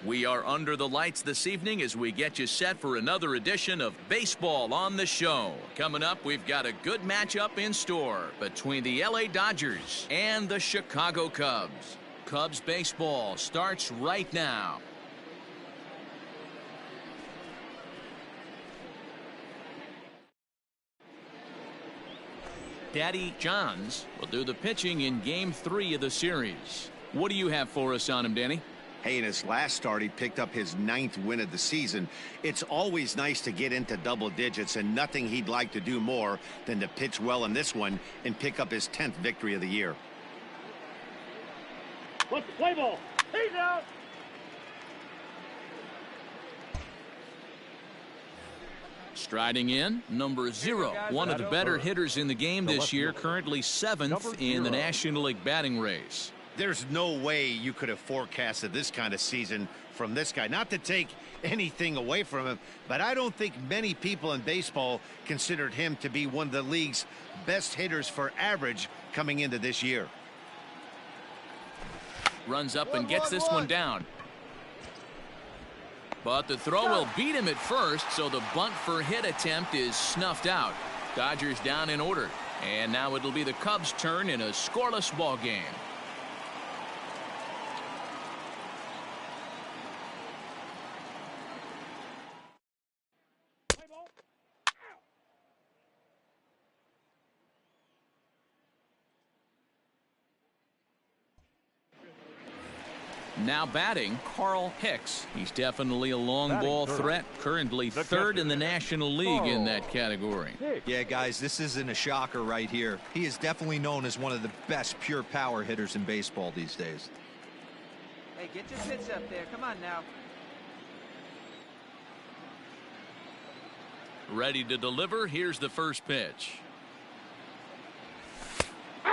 We are under the lights this evening as we get you set for another edition of Baseball on the Show. Coming up, we've got a good matchup in store between the LA Dodgers and the Chicago Cubs. Cubs baseball starts right now. Daddy Johns will do the pitching in Game 3 of the series. What do you have for us on him, Danny? Hey, in his last start, he picked up his 9th win of the season. It's always nice to get into double digits, and nothing he'd like to do more than to pitch well in this one and pick up his 10th victory of the year. What's the play ball? He's out. Striding in, number 0, one of the better hitters in the game this year, currently 7th in the National League batting race. There's no way you could have forecasted this kind of season from this guy. Not to take anything away from him, but I don't think many people in baseball considered him to be one of the league's best hitters for average coming into this year. Runs up and gets this one down. But the throw will beat him at first, so the bunt for hit attempt is snuffed out. Dodgers down in order. And now it'll be the Cubs' turn in a scoreless ball game. Now batting, Carl Hicks. He's definitely a long ball threat, currently 3rd in the National League in that category. Yeah, guys, this isn't a shocker right here. He is definitely known as one of the best pure power hitters in baseball these days. Hey, get your pitch up there. Come on now. Ready to deliver. Here's the first pitch.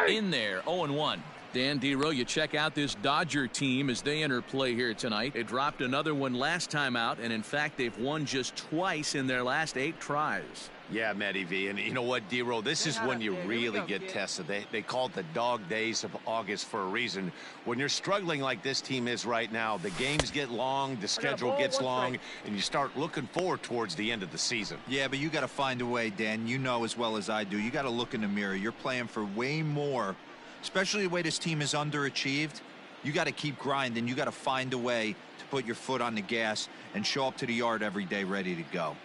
In there, 0-1. Dan Dero, you check out this Dodger team as they enter play here tonight. They dropped another one last time out, and in fact, they've won just twice in their last 8 tries. Yeah, Matty V, and you know what, Dero, this is when you really get tested. They call it the dog days of August for a reason. When you're struggling like this team is right now, the games get long, the schedule gets long, and you start looking forward towards the end of the season. Yeah, but you got to find a way, Dan. You know as well as I do. You got to look in the mirror. You're playing for way more. Especially the way this team is underachieved, you got to keep grinding. You got to find a way to put your foot on the gas and show up to the yard every day ready to go.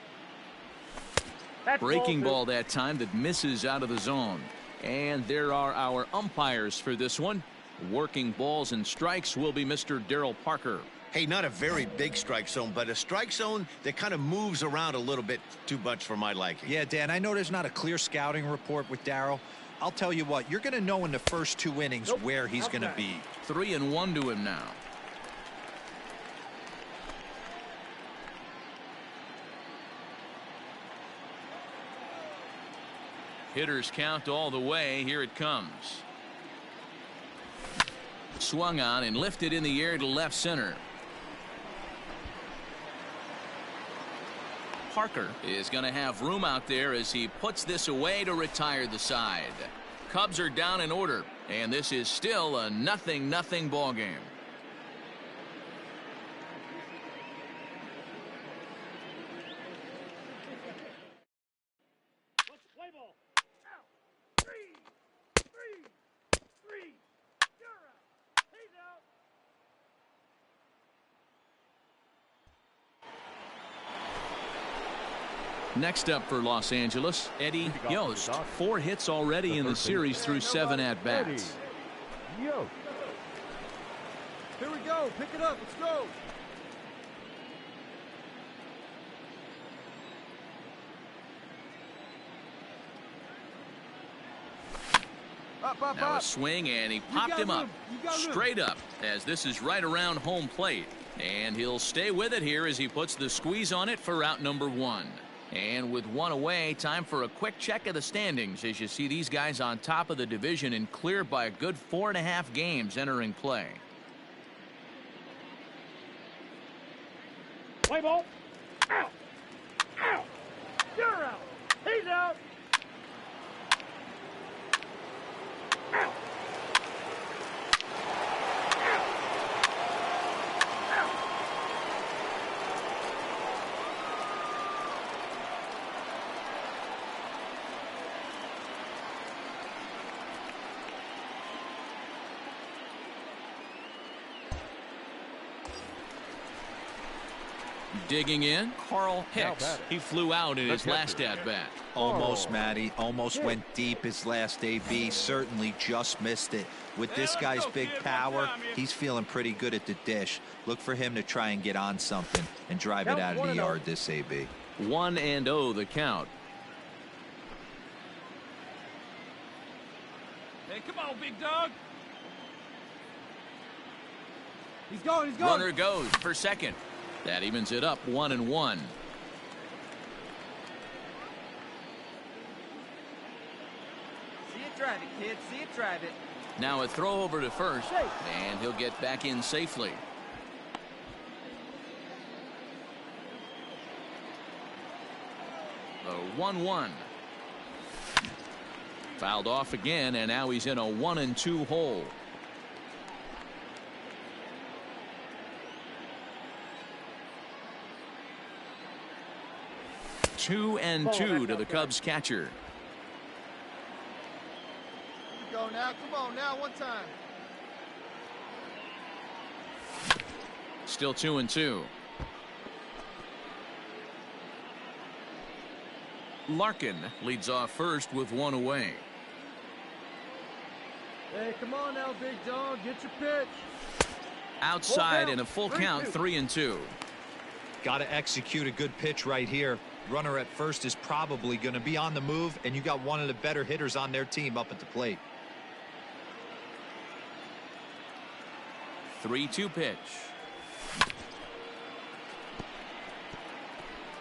Breaking ball that time that misses out of the zone. And there are our umpires for this one. Working balls and strikes will be Mr. Darryl Parker. Hey, not a very big strike zone, but a strike zone that kind of moves around a little bit too much for my liking. Yeah, Dan, I know there's not a clear scouting report with Darryl. I'll tell you what, you're going to know in the first 2 innings where he's going to be. 3-1 to him now. Hitters count all the way. Here it comes. Swung on and lifted in the air to left center. Parker is going to have room out there as he puts this away to retire the side. Cubs are down in order, and this is still a 0-0 ball game. Next up for Los Angeles, Eddie Yost. 4 hits already in the series through 7 at-bats. Here we go. Pick it up. Let's go. Now a swing, and he popped him up. Straight up, as this is right around home plate. And he'll stay with it here as he puts the squeeze on it for out number 1. And with 1 away, time for a quick check of the standings as you see these guys on top of the division and clear by a good 4.5 games entering play. Play ball. Out. Out. You're out. He's out. Out. Digging in, Carl Hicks. He flew out in his last at-bat. Almost, Matty. Almost went deep his last AB. Certainly just missed it. With this guy's big power, he's feeling pretty good at the dish. Look for him to try and get on something and drive it out of the yard this AB. 1-0 the count. Hey, come on, big dog. He's going. Runner goes for second. That evens it up 1-1. See it drive it, kid. See it drive it. Now a throw over to first, and he'll get back in safely. The 1-1. Fouled off again, and now he's in a 1-2 hole. Two and two to the Cubs catcher. Go now. Come on now. One time. Still 2-2. Larkin leads off first with one away. Hey, come on now, big dog. Get your pitch. Outside in a full count, 3-2. Got to execute a good pitch right here. Runner at first is probably going to be on the move, and you got one of the better hitters on their team up at the plate. 3-2 pitch.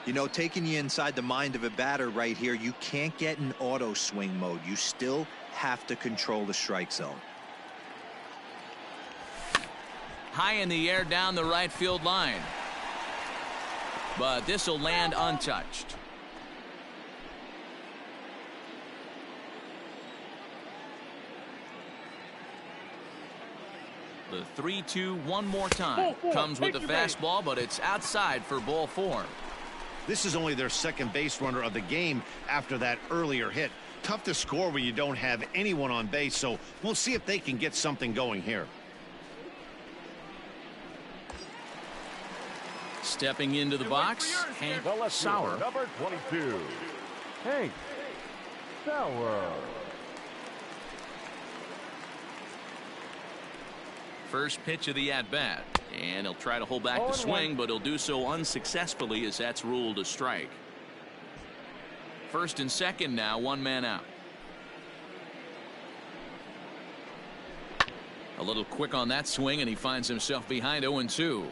You know, taking you inside the mind of a batter right here, you can't get in auto swing mode. You still have to control the strike zone. High in the air down the right field line. But this will land untouched. The 3-2 one more time. Comes with the fastball, but it's outside for ball 4. This is only their second base runner of the game after that earlier hit. Tough to score when you don't have anyone on base, so we'll see if they can get something going here. Stepping into the box, Hank Sauer. Number 22. Hank Sauer. First pitch of the at-bat. And he'll try to hold back the swing, but he'll do so unsuccessfully as that's ruled a strike. First and second now, one man out. A little quick on that swing, and he finds himself behind 0-2.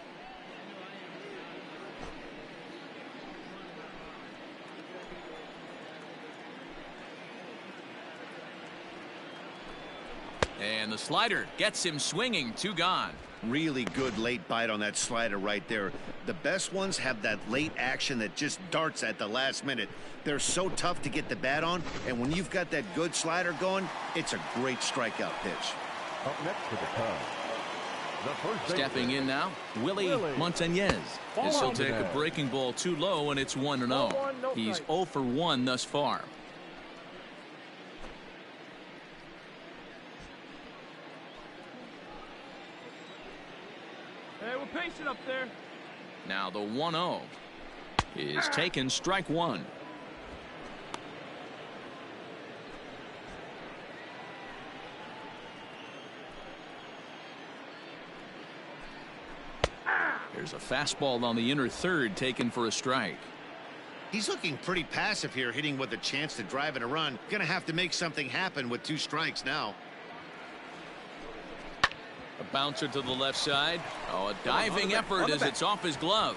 And the slider gets him swinging. 2 gone. Really good late bite on that slider right there. The best ones have that late action that just darts at the last minute. They're so tough to get the bat on, and when you've got that good slider going, it's a great strikeout pitch. Up next to the Cubs. Stepping in now, Willie Montañez. This will take a breaking ball too low, and it's 1-0. He's 0 for 1 thus far. Hey, we're patient up there. Now the 1-0 is taken, strike one. There's a fastball on the inner third taken for a strike. He's looking pretty passive here, hitting with a chance to drive in a run. Gonna have to make something happen with 2 strikes now. A bouncer to the left side. Oh, a diving effort as it's off his glove.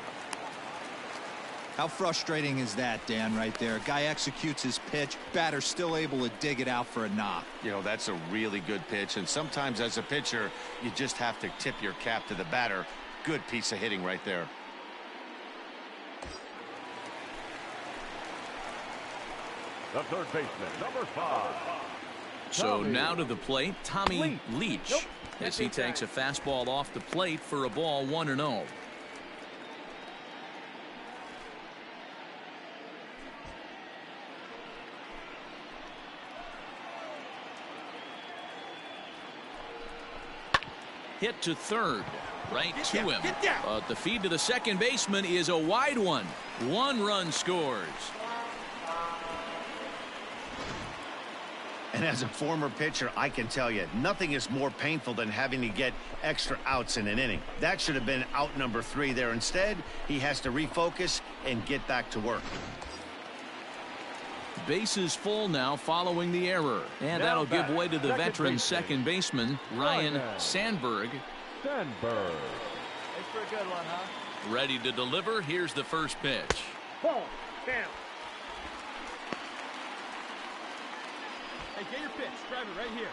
How frustrating is that, Dan, right there? Guy executes his pitch, batter still able to dig it out for a knock. You know, that's a really good pitch, and sometimes as a pitcher, you just have to tip your cap to the batter. Good piece of hitting right there. The third baseman, number 5. So now to the plate, Tommy Leach. As he takes a fastball off the plate for a ball, 1-0. hit to third. Right to him. But the feed to the second baseman is a wide one. 1 run scores. And as a former pitcher, I can tell you, nothing is more painful than having to get extra outs in an inning. That should have been out number 3 there. Instead, he has to refocus and get back to work. Bases full now following the error. And that'll give way to the veteran second baseman, Ryan Sandberg. Sandberg. It's for a good one, huh? Ready to deliver. Here's the first pitch. Ball. Down. Hey, get your pitch. Grab it right here.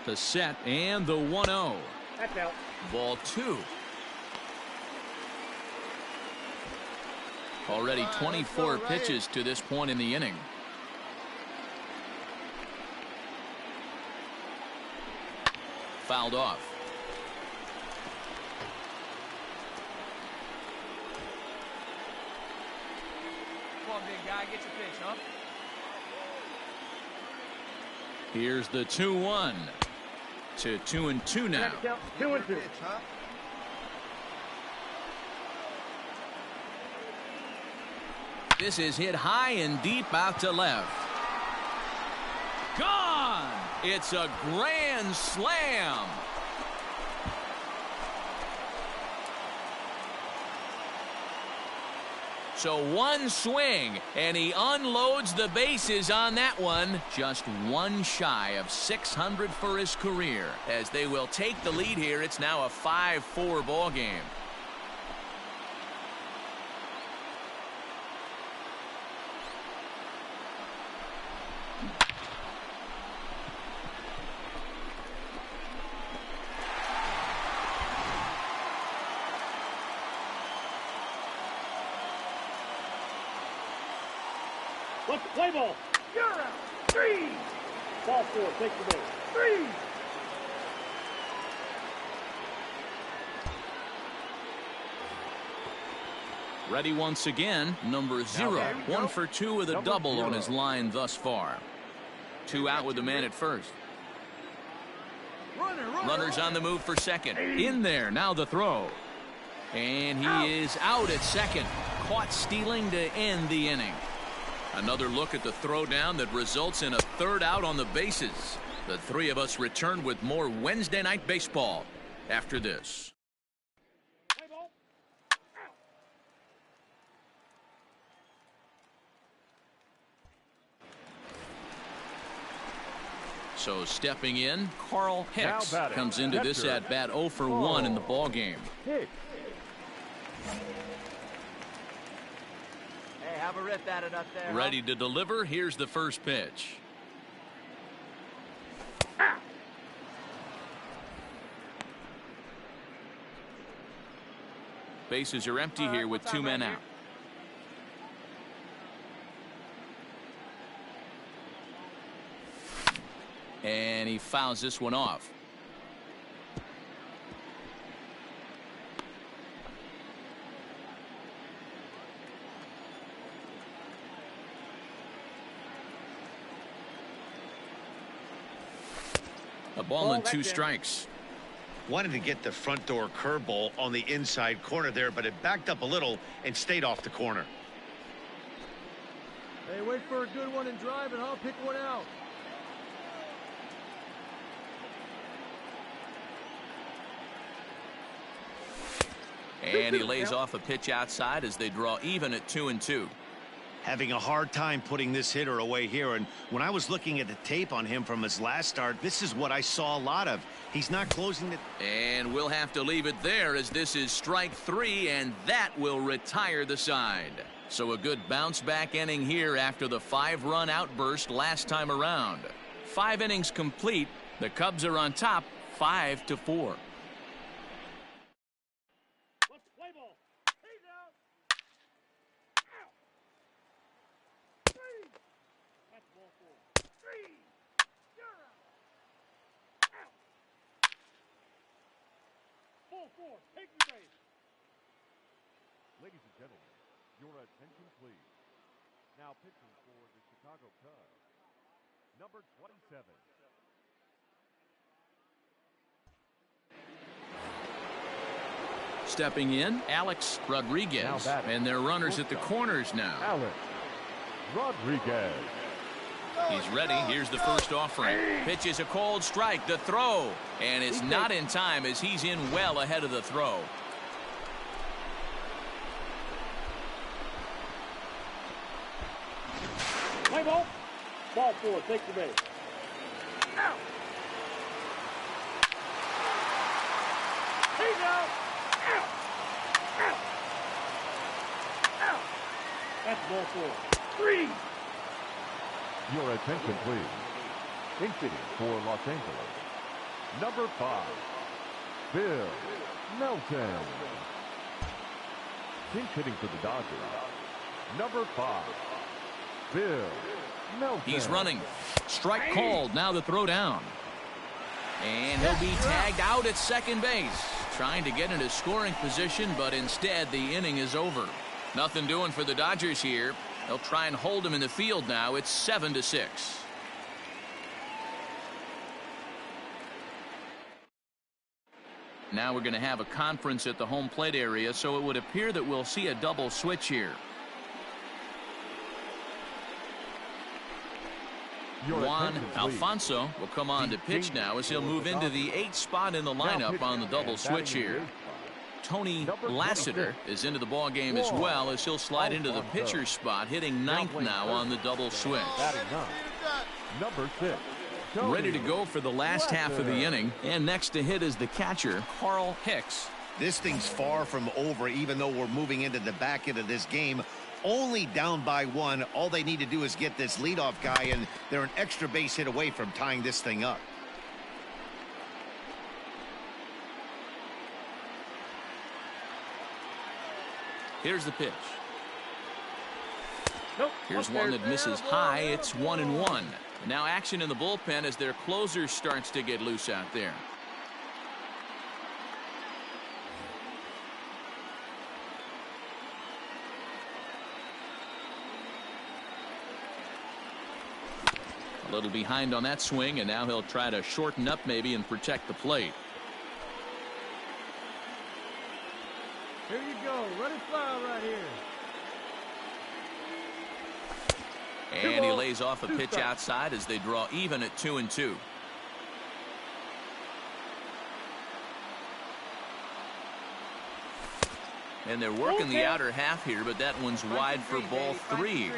The set and the 1-0. That's out. Ball 2. Already 24 pitches to this point in the inning. Fouled off. Come on, big guy. Get your pitch, huh? Here's the 2-1 to 2-2 now. 2-2. Pitch, huh? This is hit high and deep out to left. Gone! It's a grand slam. So one swing, and he unloads the bases on that one. Just one shy of 600 for his career. As they will take the lead here, it's now a 5-4 ball game. Let's play ball. You're out. 3. Ball 4. Take the ball. 3. Ready once again, number 0. 1 for 2 with a double on his line thus far. 2 out with the man at first. Runners on the move for second. In there, now the throw. And he is out at second. Caught stealing to end the inning. Another look at the throwdown that results in a 3rd out on the bases. The 3 of us return with more Wednesday Night Baseball after this. Play ball. So stepping in, Carl Hicks Now batting. comes into this Catcher. at bat 0 for 1 in the ball game. Hit. Hey, have a rip at it up there. huh? Ready to deliver. Here's the first pitch. Bases are empty here with 2 men out. And he fouls this one off. A ball and 2 strikes. Wanted to get the front door curveball on the inside corner there, but it backed up a little and stayed off the corner. Hey, wait for a good one and drive, and I'll pick one out. And he lays off a pitch outside as they draw even at 2-2. Having a hard time putting this hitter away here, and when I was looking at the tape on him from his last start, this is what I saw a lot of. He's not closing it. And we'll have to leave it there as this is strike 3, and that will retire the side. So a good bounce back inning here after the 5-run outburst last time around. 5 innings complete. The Cubs are on top 5-4. Let's play ball. He's out. Out. 3. That's ball 4. 3. You're out. Out. Ball 4. Take the base. Ladies and gentlemen, your attention please. Now pitching for the Chicago Cubs, number 27, stepping in, Alex Rodriguez. And they're runners at the corners now. Alex Rodriguez. He's ready. Here's the first offering. Pitch is a cold strike. The throw. And it's not in time as he's in well ahead of the throw. Play ball. Ball 4. Take the base. Out. He's out. Out. Out. Out. That's ball 4. 3. Your attention, please. Infield for Los Angeles. Number 5, Bill Melton. Pinch hitting for the Dodgers. Number 5, Bill Melton. He's running. Strike called. Now the throw down. And he'll be tagged out at second base. Trying to get into scoring position, but instead the inning is over. Nothing doing for the Dodgers here. They'll try and hold him in the field now. It's 7-6. Now we're going to have a conference at the home plate area, so it would appear that we'll see a double switch here. Juan Alfonso will come on to pitch now as he'll move into the 8th spot in the lineup on the double switch here. Tony Lassiter is into the ball game as well as he'll slide into the pitcher's spot, hitting 9th now on the double switch. Number 6. Ready to go for the last half of the inning, and next to hit is the catcher, Carl Hicks. This thing's far from over, even though we're moving into the back end of this game. Only down by 1. All they need to do is get this leadoff guy, and they're an extra base hit away from tying this thing up. Here's the pitch. Nope. Here's one that misses high. It's 1-1. Now action in the bullpen as their closer starts to get loose out there. A little behind on that swing, and now he'll try to shorten up maybe and protect the plate. Here you go. Let it fly right here. And he lays off a pitch outside as they draw even at 2-2. And they're working the outer half here, but that one's wide for ball 3.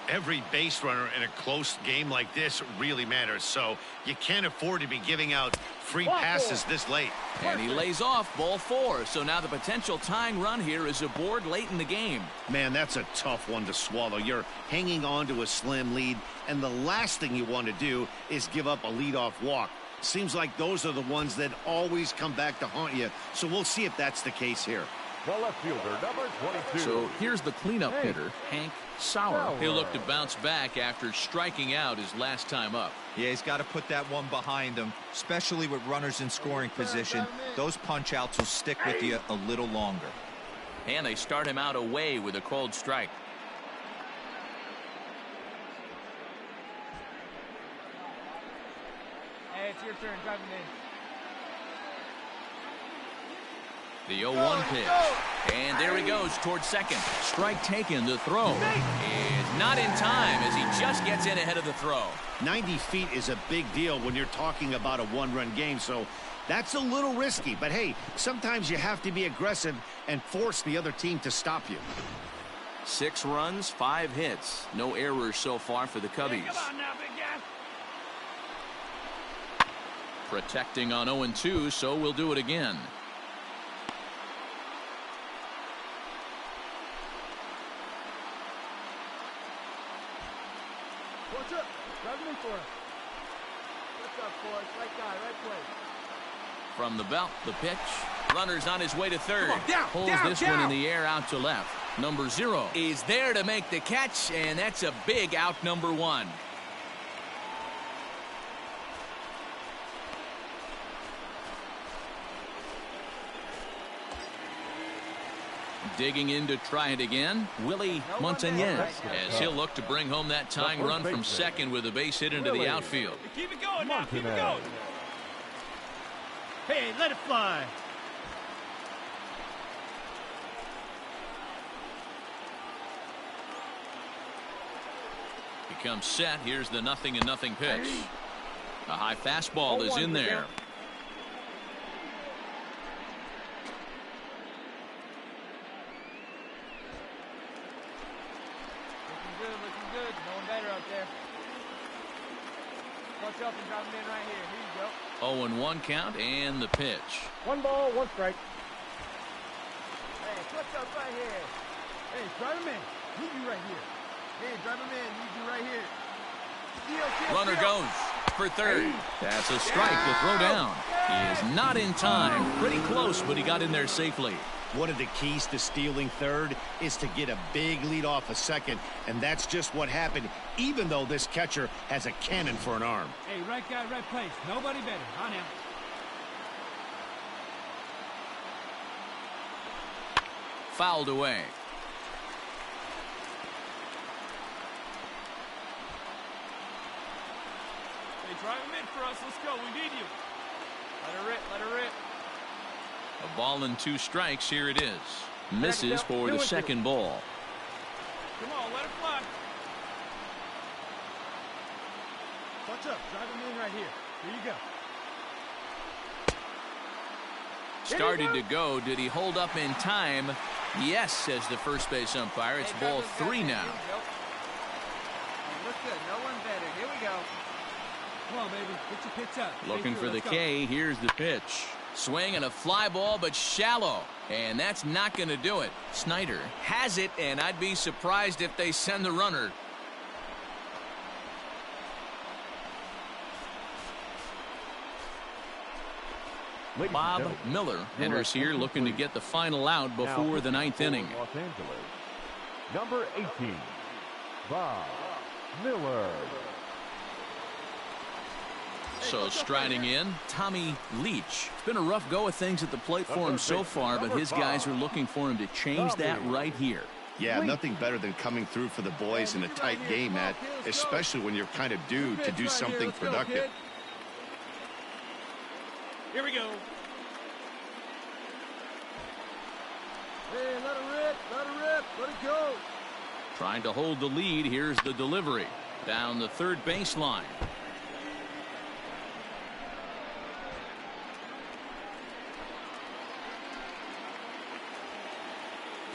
Every base runner in a close game like this really matters, so you can't afford to be giving out free passes this late. And he lays off ball 4, so now the potential tying run here is aboard late in the game. Man, that's a tough one to swallow. You're hanging on to a slim lead, and the last thing you want to do is give up a leadoff walk. Seems like those are the ones that always come back to haunt you, so we'll see if that's the case here. The left fielder, number 22. So here's the cleanup hitter, Hank Sauer. He'll look to bounce back after striking out his last time up. Yeah, he's got to put that one behind him, especially with runners in scoring position. Those punch outs will stick with you a little longer. And they start him out away with a cold strike. Hey, it's your turn. Drive him in. The 0-1 pitch. And there he goes towards second. Strike taken. The throw is not in time as he just gets in ahead of the throw. 90 feet is a big deal when you're talking about a one-run game, so that's a little risky. But, hey, sometimes you have to be aggressive and force the other team to stop you. 6 runs, 5 hits. No errors so far for the Cubbies. Come on now, big guy. Protecting on 0-2, so we'll do it again. What's up? Drive me for it. What's up, boys? Right guy, right place. From the belt, the pitch. Runner's on his way to third. Come on, down, Pulls down, this down. one in the air out to left. Number 0 is there to make the catch, and that's a big out number 1. Digging in to try it again, Willie Montañez, as he'll look to bring home that tying run from second with a base hit into the outfield. Keep it going now. Keep it Montañez. going. Hey, let it fly. comes set. Here's the 0-0 pitch. A high fastball is in there. Looking good. No one better out there. Watch up and drop him in right here. Here you go. 0-1 count and the pitch. 1 ball, 1 strike. Hey, what's up right here? Hey, drive him in. Need you right here. Hey, drive him in. Need you right here. Runner goes for third. That's a strike to throw down. He is not in time. Pretty close, but he got in there safely. One of the keys to stealing third is to get a big lead off a second, and that's just what happened, even though this catcher has a cannon for an arm. Hey, right guy, right place. Nobody better. On him. Fouled away. Hey, drive him in for us. Let's go. We need you. Let her rip. Let her rip. A ball and 2 strikes. Here it is. Misses for the second ball. Come on, let it fly. Watch up. Drive him in right here. Here you go. Started to go. Did he hold up in time? Yes, says the first base umpire. It's ball 3 now. Look good. No one better. Here we go. Come on, baby. Get your pitch up. Looking for the K. Here's the pitch. Swing and a fly ball, but shallow. And that's not going to do it. Snyder has it, and I'd be surprised if they send the runner. Bob Miller enters here looking to get the final out before the 9th inning. Los Angeles, number 18, Bob Miller. So striding in, Tommy Leach. It's been a rough go of things at the plate for him so far, but his guys are looking for him to change that right here. Yeah, nothing better than coming through for the boys in a tight game, Matt, especially when you're kind of due to do something productive. Here we go. Hey, let her rip. Let her rip. Let it go. Trying to hold the lead. Here's the delivery. Down the third baseline.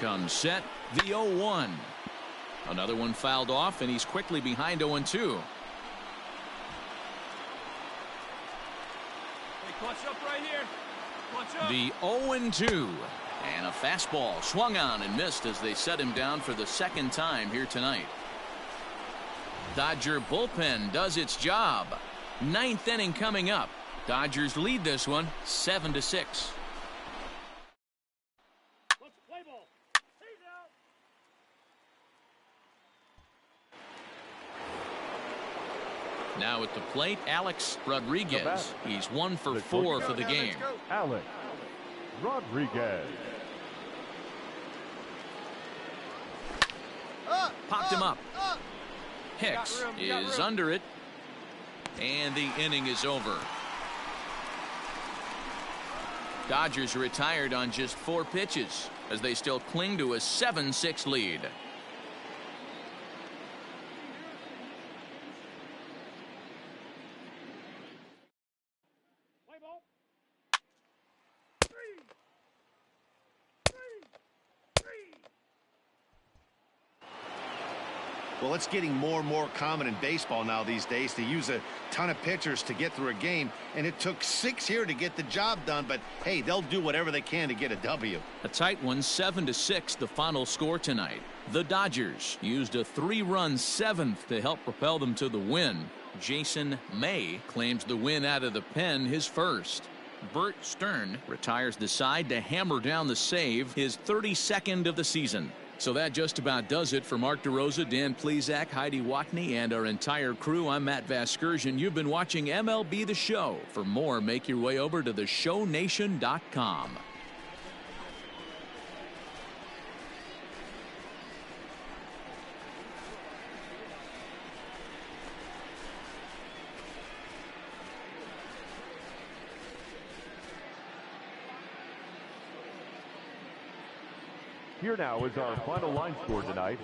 Comes set, the 0-1. Another one fouled off, and he's quickly behind 0-2. Hey, clutch up right here. Clutch up. The 0-2. And a fastball swung on and missed as they set him down for the second time here tonight. Dodger bullpen does its job. 9th inning coming up. Dodgers lead this one 7-6. Now at the plate, Alex Rodriguez. He's 1 for 4 for the game. Alex Rodriguez. Popped him up. Hicks is under it. And the inning is over. Dodgers retired on just 4 pitches as they still cling to a 7-6 lead. Well, it's getting more and more common in baseball now these days to use a ton of pitchers to get through a game, and it took 6 here to get the job done, but hey, they'll do whatever they can to get a W. A tight one, 7-6, the final score tonight. The Dodgers used a 3-run 7th to help propel them to the win. Jason May claims the win out of the pen, his first. Bert Stern retires the side to hammer down the save, his 32nd of the season. So that just about does it for Mark DeRosa, Dan Plesac, Heidi Watney, and our entire crew. I'm Matt Vasgersian. You've been watching MLB The Show. For more, make your way over to theshownation.com. Here now is our final line score tonight.